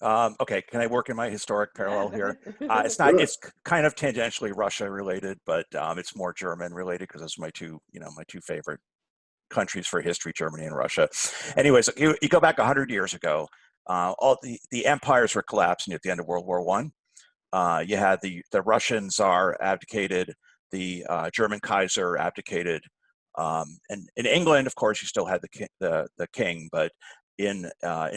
Okay, can I work in my historic parallel here? It's not. Good. It's kind of tangentially Russia related, but it's more German related because those are my two favorite countries for history, Germany and Russia. Anyways, you go back 100 years ago, all the empires were collapsing at the end of World War One. You had the Russian Tsar abdicated, the German Kaiser abdicated, and in England, of course, you still had the king, but in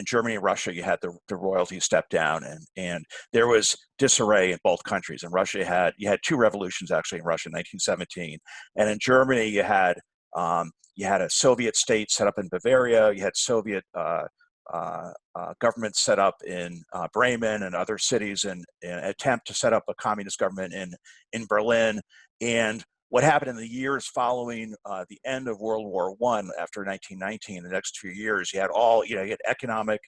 Germany and Russia, you had the royalty step down, and there was disarray in both countries. In Russia, you had two revolutions actually in Russia in 1917, and in Germany you had a Soviet state set up in Bavaria. You had Soviet governments set up in Bremen and other cities, and an attempt to set up a communist government in Berlin. And what happened in the years following the end of World War One, after 1919, the next 2 years, you had economic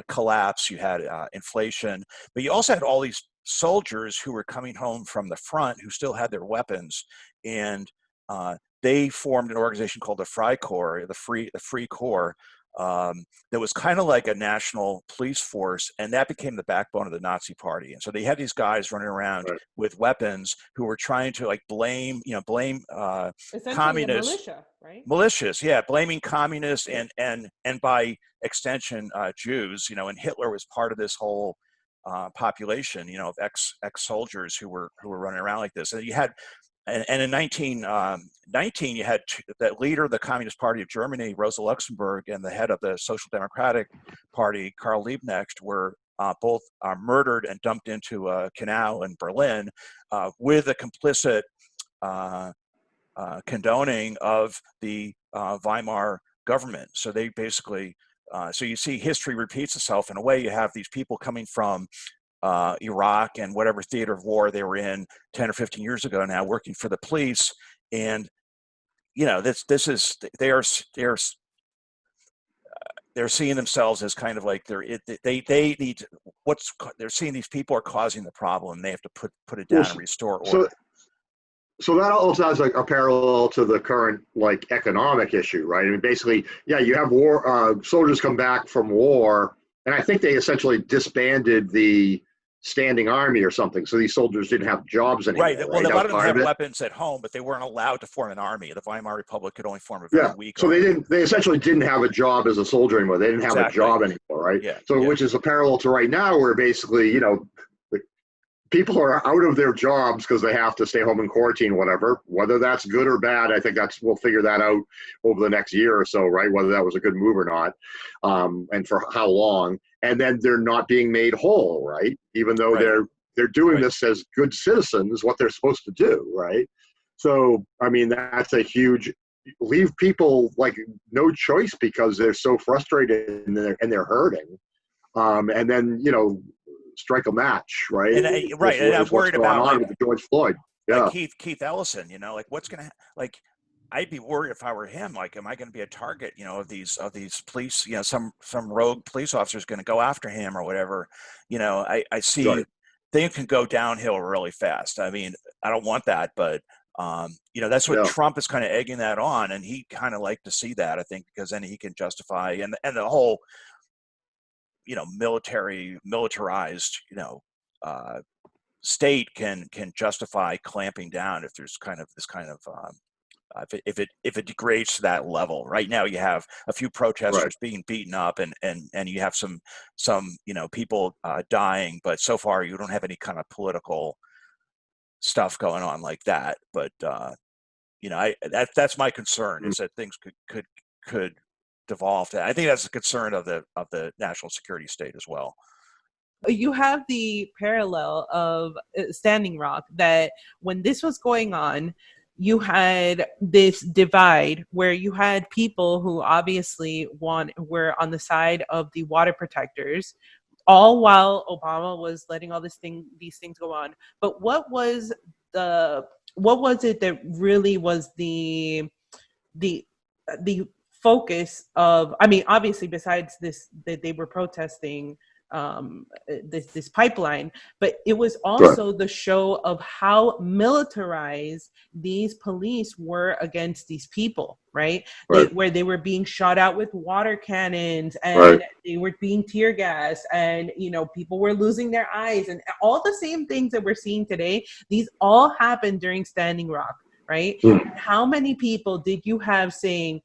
collapse, you had inflation, but you also had all these soldiers who were coming home from the front who still had their weapons, and they formed an organization called the Freikorps, the Free Corps, that was kind of like a national police force, and that became the backbone of the Nazi Party. And so they had these guys running around Right. with weapons who were trying to like blame Essentially a communists, militia, right? malicious, yeah, blaming communists Yeah. and by extension Jews. And Hitler was part of this whole population, of ex soldiers who were running around like this. And you had and in 1919, you had the leader of the Communist Party of Germany, Rosa Luxemburg, and the head of the Social Democratic Party, Karl Liebknecht, were both murdered and dumped into a canal in Berlin with a complicit condoning of the Weimar government. So they basically, so you see history repeats itself in a way. You have these people coming from Iraq and whatever theater of war they were in 10 or 15 years ago now, working for the police. And this is they're seeing themselves as kind of like they need they're seeing these people are causing the problem. They have to put it down Well, and restore so order. so that also has like a parallel to the current like economic issue, right? I mean, basically, yeah, you have war soldiers come back from war, and I think they essentially disbanded the standing army or something. So these soldiers didn't have jobs anymore, Right. Well, right? a That lot was of them part had of it. weapons at home, but they weren't allowed to form an army. The Weimar Republic could only form a very Yeah. weak So they army. didn't. They essentially didn't have a job as a soldier anymore. They didn't have a Exactly. job anymore, right? Yeah. So Yeah. which is a parallel to right now, where basically, the people are out of their jobs because they have to stay home in quarantine, whatever. Whether that's good or bad, I think we'll figure that out over the next year or so, right? Whether that was a good move or not, and for how long. And then they're not being made whole, right? Even though Right. they're doing Right. this as good citizens, what they're supposed to do, right? So, I mean, that's a huge leave people like no choice because they're so frustrated and they're hurting. And then strike a match, right? Right. And I'm Is what's worried going about on with the George Floyd. like Yeah, Keith Ellison. Like what's gonna like. I'd be worried if I were him. Like, am I going to be a target? Of these police. Some rogue police officer is going to go after him or whatever. I see right. things can go downhill really fast. I mean, I don't want that, but that's what Yeah, Trump is kind of egging that on, and he kind of like to see that. I think because then he can justify and the whole militarized uh, state can justify clamping down if there's kind of this kind of if it degrades to that level. Right now, you have a few right. protesters being beaten up, and you have some people dying, but so far you don't have any kind of political stuff going on like that. But that's my concern Mm. is that things could devolve to. I think that's a concern of the national security state as well. You have the parallel of Standing Rock, that when this was going on, you had this divide where you had people who obviously were on the side of the water protectors, all while Obama was letting these things go on. But what was it that really was the the focus of, I mean, obviously besides this, that they were protesting this pipeline, but it was Right. also the show of how militarized these police were against these people, right? Right. Where they were being shot out with water cannons, and Right. they were being tear gassed, and people were losing their eyes, and all the same things that we're seeing today. These all happened during Standing Rock, right? Mm. How many people did you have saying,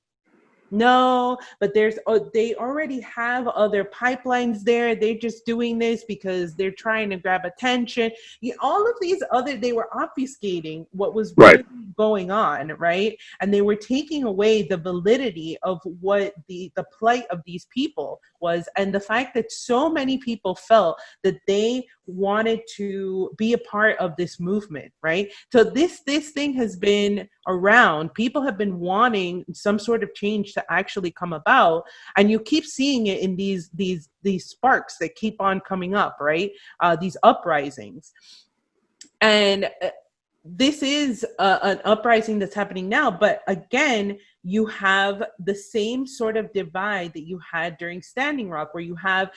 no, but they already have other pipelines there. They're just doing this because they're trying to grab attention. All of these they were obfuscating what was Right. really going on, right? And they were taking away the validity of what the plight of these people was, and the fact that so many people felt that they wanted to be a part of this movement, right? So this thing has been around. People have been wanting some sort of change to actually come about, and you keep seeing it in these sparks that keep on coming up, right? These uprisings, and this is an uprising that's happening now. But again, you have the same sort of divide that you had during Standing Rock, where you have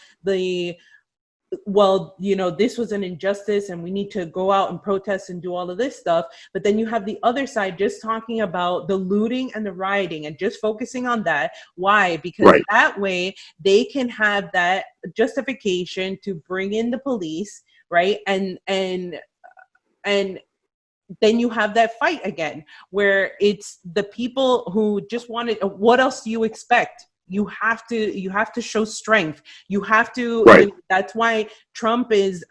this was an injustice and we need to go out and protest and do all of this stuff. But then you have the other side just talking about the looting and the rioting and just focusing on that. Why? Because Right. that way they can have that justification to bring in the police, right? And then you have that fight again, where it's the people who just wanted. What else do you expect? You have to show strength. You have to. Right. That's why Trump is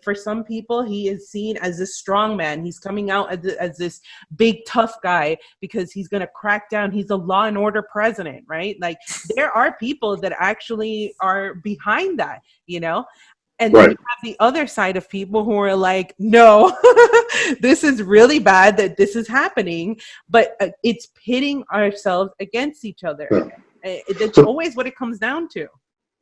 for some people, he is seen as a strong man. He's coming out as this big tough guy because he's going to crack down. He's a law and order president, right? Like, there are people that actually are behind that, And then Right. you have the other side of people who are like, no, this is really bad that this is happening, but it's pitting ourselves against each other. Yeah. That's So- always what it comes down to.